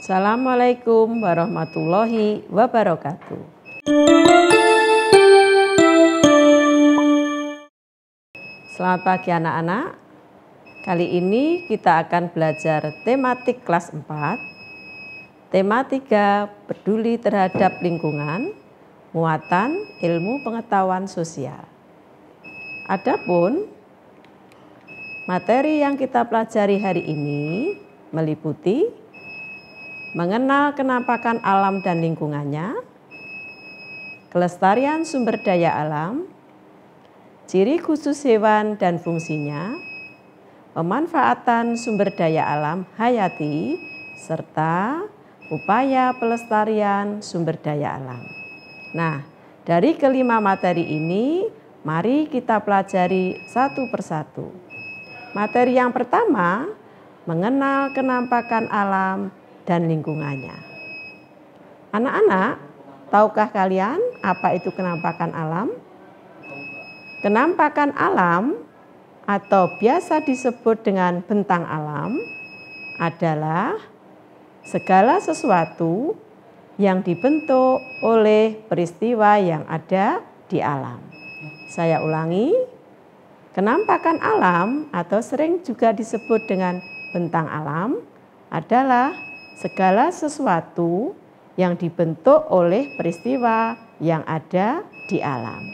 Assalamualaikum warahmatullahi wabarakatuh. Selamat pagi anak-anak. Kali ini kita akan belajar tematik kelas 4. Tema 3, peduli terhadap lingkungan, muatan ilmu pengetahuan sosial. Adapun materi yang kita pelajari hari ini meliputi mengenal kenampakan alam dan lingkungannya, kelestarian sumber daya alam, ciri khusus hewan dan fungsinya, pemanfaatan sumber daya alam hayati, serta upaya pelestarian sumber daya alam. Nah, dari kelima materi ini, mari kita pelajari satu persatu. Materi yang pertama, mengenal kenampakan alam dan lingkungannya. Anak-anak, tahukah kalian apa itu kenampakan alam? Kenampakan alam atau biasa disebut dengan bentang alam adalah segala sesuatu yang dibentuk oleh peristiwa yang ada di alam. Saya ulangi, kenampakan alam atau sering juga disebut dengan bentang alam adalah segala sesuatu yang dibentuk oleh peristiwa yang ada di alam.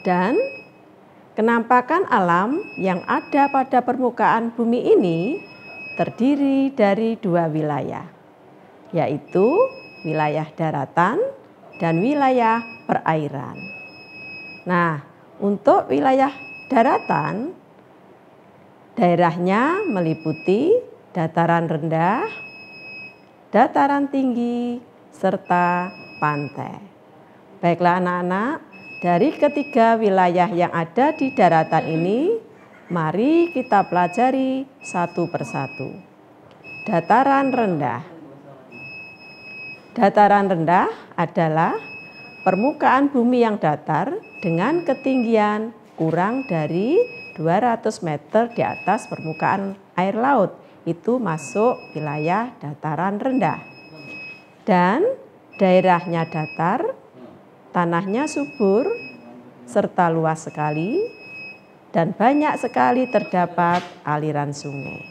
Dan kenampakan alam yang ada pada permukaan bumi ini terdiri dari dua wilayah, yaitu wilayah daratan dan wilayah perairan. Nah, untuk wilayah daratan, daerahnya meliputi dataran rendah, dataran tinggi, serta pantai. Baiklah anak-anak, dari ketiga wilayah yang ada di daratan ini, mari kita pelajari satu persatu. Dataran rendah. Dataran rendah adalah permukaan bumi yang datar dengan ketinggian kurang dari 200 meter di atas permukaan air laut. Itu masuk wilayah dataran rendah. Dan daerahnya datar, tanahnya subur, serta luas sekali, dan banyak sekali terdapat aliran sungai.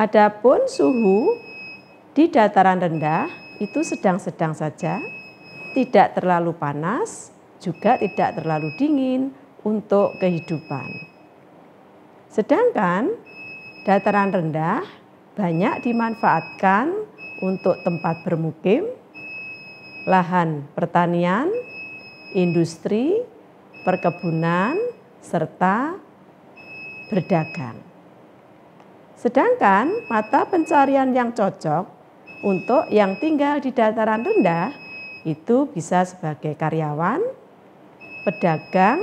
Adapun suhu di dataran rendah itu sedang-sedang saja, tidak terlalu panas, juga tidak terlalu dingin untuk kehidupan. Sedangkan dataran rendah banyak dimanfaatkan untuk tempat bermukim, lahan pertanian, industri, perkebunan, serta berdagang. Sedangkan mata pencarian yang cocok untuk yang tinggal di dataran rendah itu bisa sebagai karyawan, pedagang,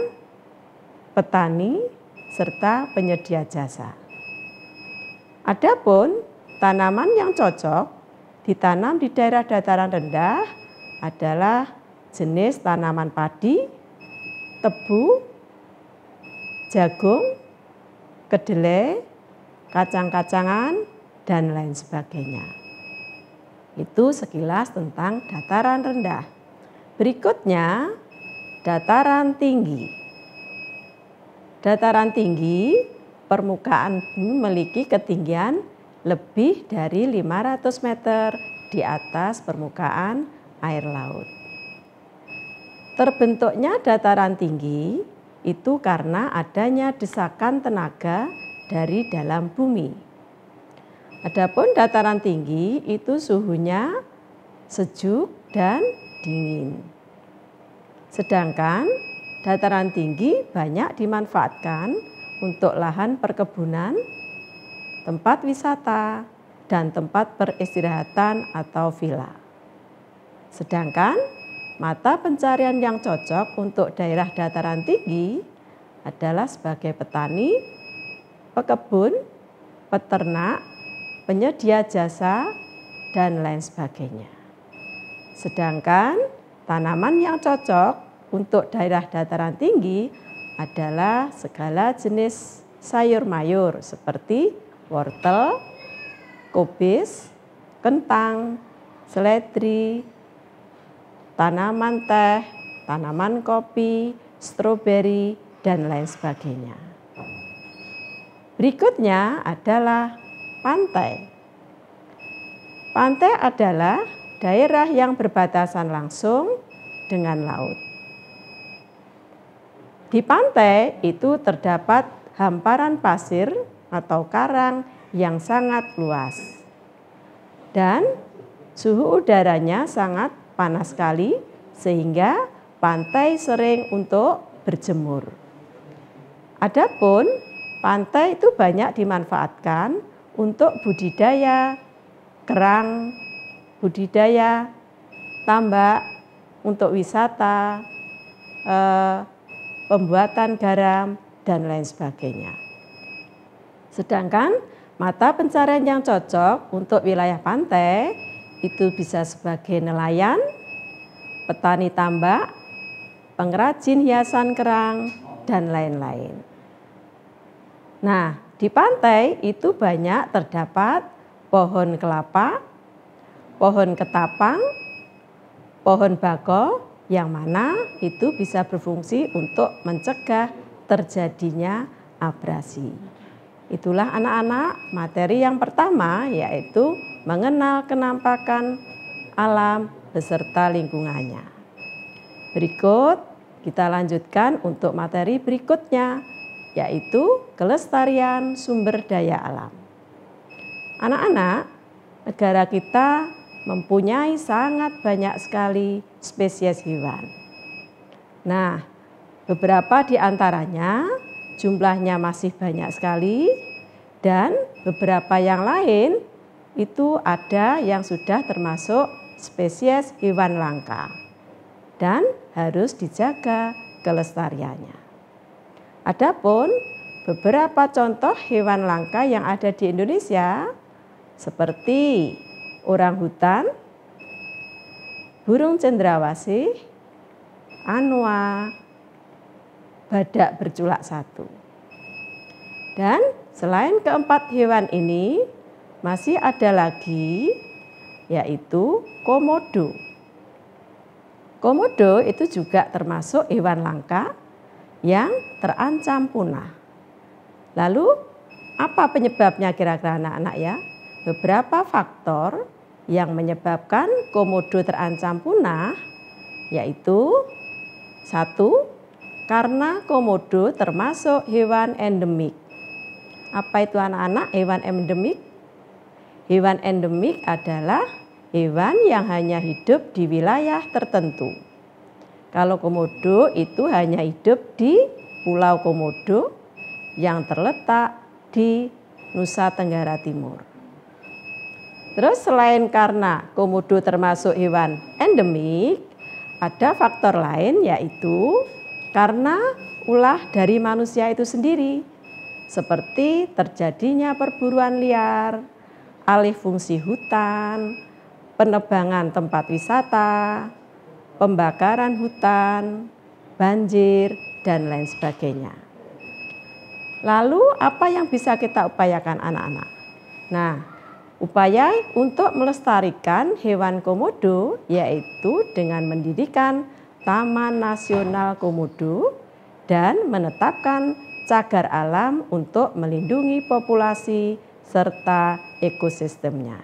petani, serta penyedia jasa. Adapun tanaman yang cocok ditanam di daerah dataran rendah adalah jenis tanaman padi, tebu, jagung, kedelai, kacang-kacangan, dan lain sebagainya. Itu sekilas tentang dataran rendah. Berikutnya, dataran tinggi. Dataran tinggi, permukaan bumi memiliki ketinggian lebih dari 500 meter di atas permukaan air laut. Terbentuknya dataran tinggi itu karena adanya desakan tenaga dari dalam bumi. Adapun dataran tinggi itu suhunya sejuk dan dingin. Sedangkan dataran tinggi banyak dimanfaatkan untuk lahan perkebunan, tempat wisata, dan tempat peristirahatan atau villa. Sedangkan mata pencarian yang cocok untuk daerah dataran tinggi adalah sebagai petani, pekebun, peternak, penyedia jasa, dan lain sebagainya. Sedangkan tanaman yang cocok untuk daerah dataran tinggi adalah segala jenis sayur mayur seperti wortel, kubis, kentang, seledri, tanaman teh, tanaman kopi, stroberi, dan lain sebagainya. Berikutnya adalah pantai. Pantai adalah daerah yang berbatasan langsung dengan laut. Di pantai itu terdapat hamparan pasir atau karang yang sangat luas. Dan suhu udaranya sangat panas sekali sehingga pantai sering untuk berjemur. Adapun pantai itu banyak dimanfaatkan untuk budidaya kerang, budidaya tambak, untuk wisata, pembuatan garam, dan lain sebagainya. Sedangkan mata pencarian yang cocok untuk wilayah pantai itu bisa sebagai nelayan, petani tambak, pengrajin hiasan kerang, dan lain-lain. Nah, di pantai itu banyak terdapat pohon kelapa, pohon ketapang, pohon bakau, yang mana itu bisa berfungsi untuk mencegah terjadinya abrasi. Itulah anak-anak materi yang pertama, yaitu mengenal kenampakan alam beserta lingkungannya. Berikut kita lanjutkan untuk materi berikutnya, yaitu kelestarian sumber daya alam. Anak-anak, negara kita mempunyai sangat banyak sekali spesies hewan. Nah, beberapa di antaranya jumlahnya masih banyak sekali, dan beberapa yang lain itu ada yang sudah termasuk spesies hewan langka dan harus dijaga kelestariannya. Adapun beberapa contoh hewan langka yang ada di Indonesia seperti orangutan, burung cendrawasih, anoa, badak berculak satu. Dan selain keempat hewan ini, masih ada lagi, yaitu komodo. Komodo itu juga termasuk hewan langka yang terancam punah. Lalu, apa penyebabnya kira-kira anak-anak ya? Beberapa faktor yang menyebabkan komodo terancam punah, yaitu 1, karena komodo termasuk hewan endemik. Apa itu anak-anak hewan endemik? Hewan endemik adalah hewan yang hanya hidup di wilayah tertentu. Kalau komodo itu hanya hidup di Pulau Komodo yang terletak di Nusa Tenggara Timur. Terus selain karena komodo termasuk hewan endemik, ada faktor lain yaitu karena ulah dari manusia itu sendiri, seperti terjadinya perburuan liar, alih fungsi hutan, penebangan tempat wisata, pembakaran hutan, banjir, dan lain sebagainya. Lalu apa yang bisa kita upayakan anak-anak? Nah, upaya untuk melestarikan hewan komodo yaitu dengan mendirikan Taman Nasional Komodo dan menetapkan cagar alam untuk melindungi populasi serta ekosistemnya.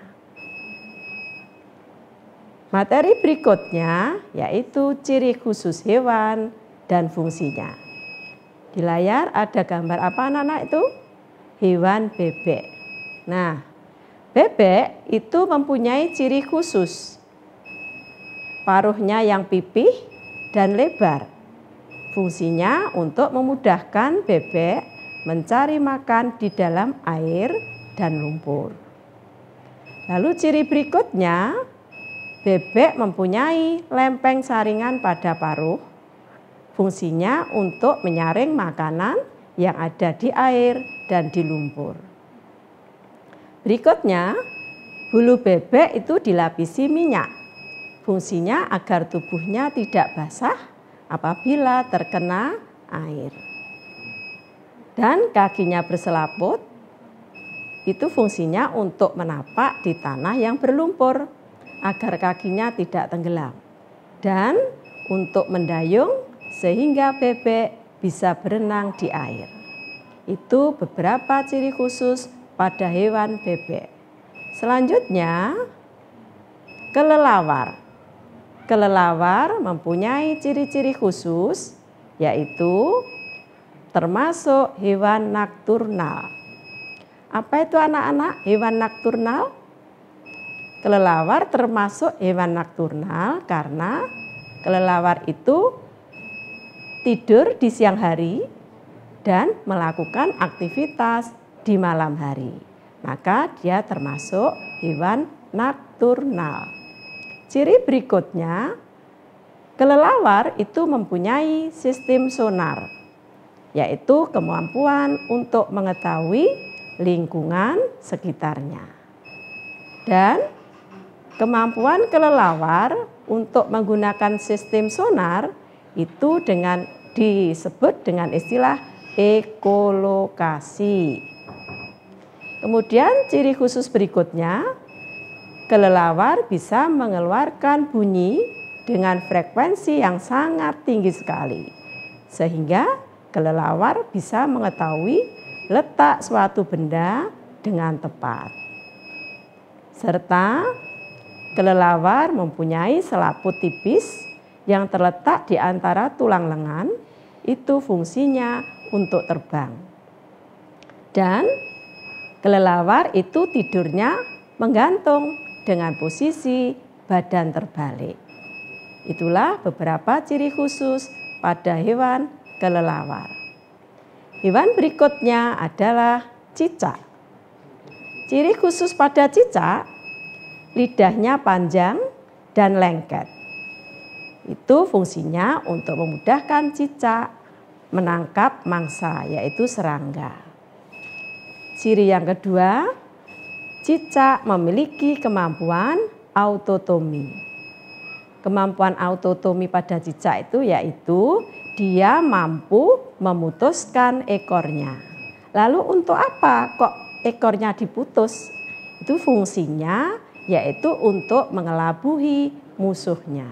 Materi berikutnya yaitu ciri khusus hewan dan fungsinya. Di layar ada gambar apa anak-anak itu? Hewan bebek. Nah, bebek itu mempunyai ciri khusus. Paruhnya yang pipih dan lebar. Fungsinya untuk memudahkan bebek mencari makan di dalam air dan lumpur. Lalu ciri berikutnya, bebek mempunyai lempeng saringan pada paruh. Fungsinya untuk menyaring makanan yang ada di air dan di lumpur. Berikutnya, bulu bebek itu dilapisi minyak. Fungsinya agar tubuhnya tidak basah apabila terkena air. Dan kakinya berselaput. itu fungsinya untuk menapak di tanah yang berlumpur agar kakinya tidak tenggelam. Dan untuk mendayung sehingga bebek bisa berenang di air. Itu beberapa ciri khusus pada hewan bebek. Selanjutnya, kelelawar. Kelelawar mempunyai ciri-ciri khusus, yaitu termasuk hewan nokturnal. Apa itu anak-anak hewan nokturnal? Kelelawar termasuk hewan nokturnal karena kelelawar itu tidur di siang hari dan melakukan aktivitas di malam hari. Maka dia termasuk hewan nokturnal. Ciri berikutnya, kelelawar itu mempunyai sistem sonar, yaitu kemampuan untuk mengetahui lingkungan sekitarnya. Dan kemampuan kelelawar untuk menggunakan sistem sonar itu disebut dengan istilah ekolokasi. Kemudian ciri khusus berikutnya, kelelawar bisa mengeluarkan bunyi dengan frekuensi yang sangat tinggi sekali, sehingga kelelawar bisa mengetahui letak suatu benda dengan tepat. Serta kelelawar mempunyai selaput tipis yang terletak di antara tulang lengan, itu fungsinya untuk terbang. Dan kelelawar itu tidurnya menggantung dengan posisi badan terbalik. Itulah beberapa ciri khusus pada hewan kelelawar. Hewan berikutnya adalah cicak. Ciri khusus pada cicak, lidahnya panjang dan lengket. Itu fungsinya untuk memudahkan cicak menangkap mangsa, yaitu serangga. Ciri yang kedua, cicak memiliki kemampuan autotomi. Kemampuan autotomi pada cicak itu yaitu dia mampu memutuskan ekornya. Lalu untuk apa kok ekornya diputus? Itu fungsinya yaitu untuk mengelabuhi musuhnya.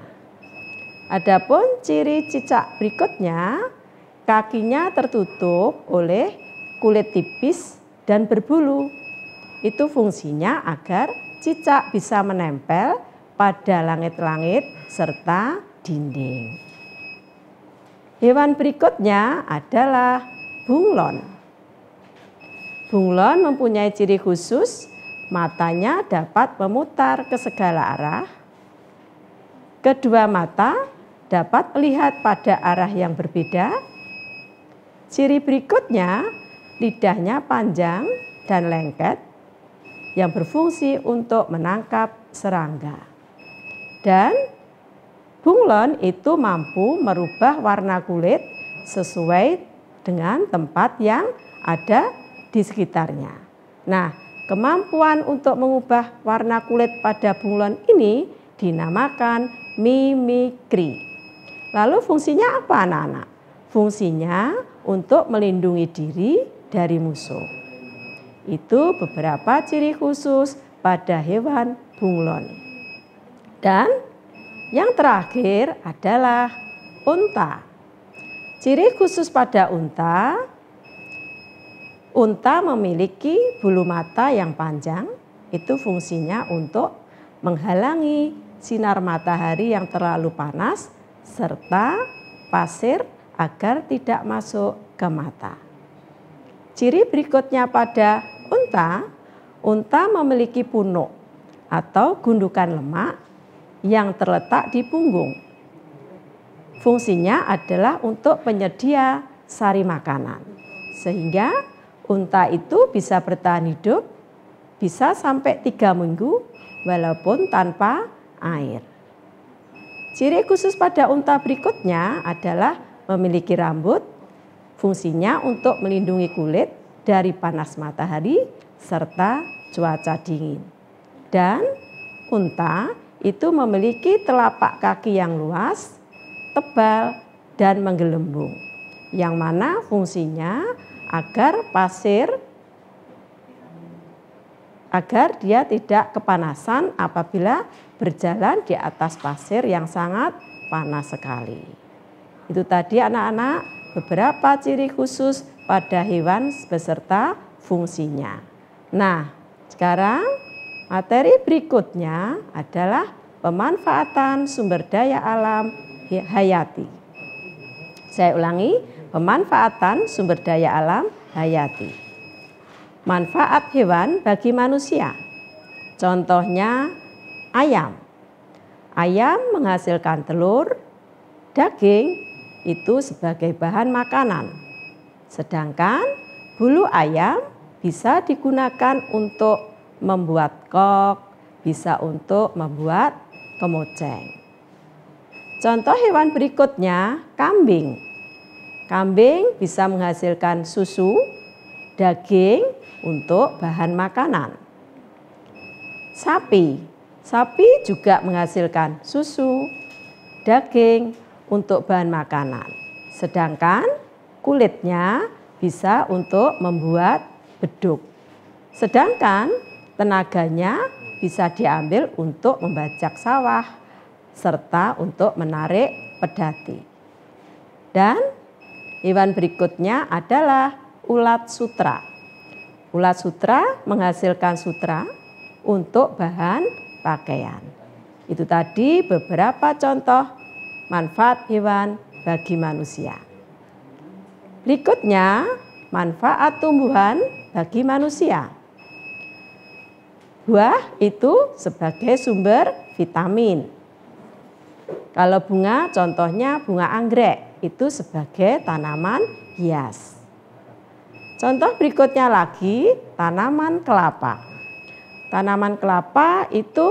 Adapun ciri cicak berikutnya, kakinya tertutup oleh kulit tipis dan berbulu. Itu fungsinya agar cicak bisa menempel pada langit-langit serta dinding. Hewan berikutnya adalah bunglon. Bunglon mempunyai ciri khusus, matanya dapat memutar ke segala arah. Kedua mata dapat melihat pada arah yang berbeda. Ciri berikutnya, lidahnya panjang dan lengket, yang berfungsi untuk menangkap serangga. Dan bunglon itu mampu merubah warna kulit sesuai dengan tempat yang ada di sekitarnya. Nah, kemampuan untuk mengubah warna kulit pada bunglon ini dinamakan mimikri. Lalu fungsinya apa anak-anak? Fungsinya untuk melindungi diri dari musuh. Itu beberapa ciri khusus pada hewan bunglon. Dan yang terakhir adalah unta. Ciri khusus pada unta memiliki bulu mata yang panjang. Itu fungsinya untuk menghalangi sinar matahari yang terlalu panas serta pasir agar tidak masuk ke mata. Ciri berikutnya pada unta memiliki punuk atau gundukan lemak yang terletak di punggung. Fungsinya adalah untuk penyedia sari makanan, sehingga unta itu bisa bertahan hidup bisa sampai 3 minggu walaupun tanpa air. Ciri khusus pada unta berikutnya adalah memiliki rambut, fungsinya untuk melindungi kulit dari panas matahari serta cuaca dingin. Dan unta itu memiliki telapak kaki yang luas, tebal, dan menggelembung, yang mana fungsinya agar pasir agar dia tidak kepanasan apabila berjalan di atas pasir yang sangat panas sekali. Itu tadi anak-anak beberapa ciri khusus pada hewan beserta fungsinya. Nah, sekarang materi berikutnya adalah pemanfaatan sumber daya alam hayati. Saya ulangi, pemanfaatan sumber daya alam hayati. Manfaat hewan bagi manusia. Contohnya ayam. Ayam menghasilkan telur, daging itu sebagai bahan makanan. Sedangkan bulu ayam bisa digunakan untuk membuat kok, bisa untuk membuat kemoceng. Contoh hewan berikutnya, kambing. Kambing bisa menghasilkan susu, daging untuk bahan makanan. Sapi. Sapi juga menghasilkan susu, daging untuk bahan makanan. Sedangkan kulitnya bisa untuk membuat beduk. Sedangkan tenaganya bisa diambil untuk membajak sawah serta untuk menarik pedati. Dan hewan berikutnya adalah ulat sutra. Ulat sutra menghasilkan sutra untuk bahan pakaian. Itu tadi beberapa contoh manfaat hewan bagi manusia. Berikutnya, manfaat tumbuhan bagi manusia. Buah itu sebagai sumber vitamin. Kalau bunga, contohnya bunga anggrek, itu sebagai tanaman hias. Contoh berikutnya lagi, tanaman kelapa. Tanaman kelapa itu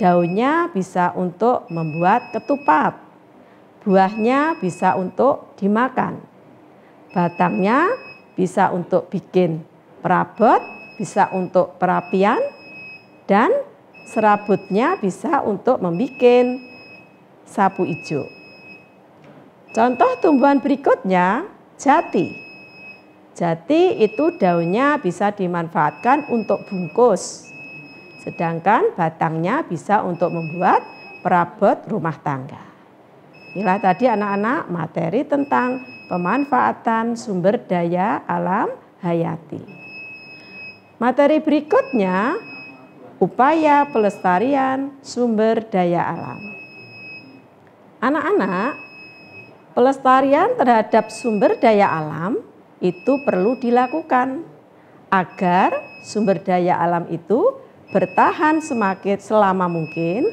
daunnya bisa untuk membuat ketupat. Buahnya bisa untuk dimakan. Batangnya bisa untuk bikin perabot, bisa untuk perapian, dan serabutnya bisa untuk membuat sapu ijo. Contoh tumbuhan berikutnya, jati. Jati itu daunnya bisa dimanfaatkan untuk bungkus. Sedangkan batangnya bisa untuk membuat perabot rumah tangga. Inilah tadi anak-anak materi tentang pemanfaatan sumber daya alam hayati. Materi berikutnya, upaya pelestarian sumber daya alam. Anak-anak, pelestarian terhadap sumber daya alam itu perlu dilakukan agar sumber daya alam itu bertahan semakin selama mungkin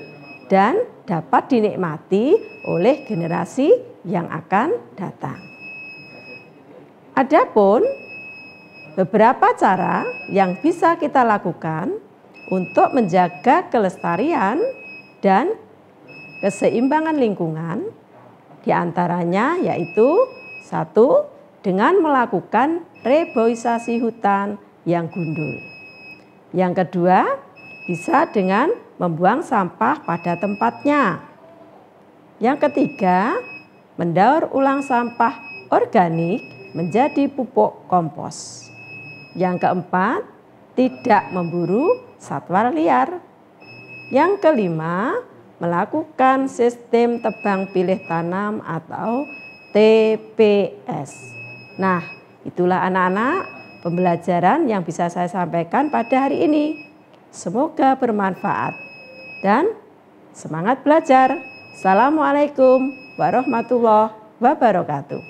dan dapat dinikmati oleh generasi yang akan datang. Adapun beberapa cara yang bisa kita lakukan untuk menjaga kelestarian dan keseimbangan lingkungan, diantaranya yaitu 1. Dengan melakukan reboisasi hutan yang gundul. Yang kedua, bisa dengan membuang sampah pada tempatnya. Yang ketiga, mendaur ulang sampah organik menjadi pupuk kompos. Yang keempat, tidak memburu satwa liar. Yang kelima, melakukan sistem tebang pilih tanam atau TPS. Nah, itulah anak-anak pembelajaran yang bisa saya sampaikan pada hari ini. Semoga bermanfaat dan semangat belajar. Assalamualaikum warahmatullahi wabarakatuh.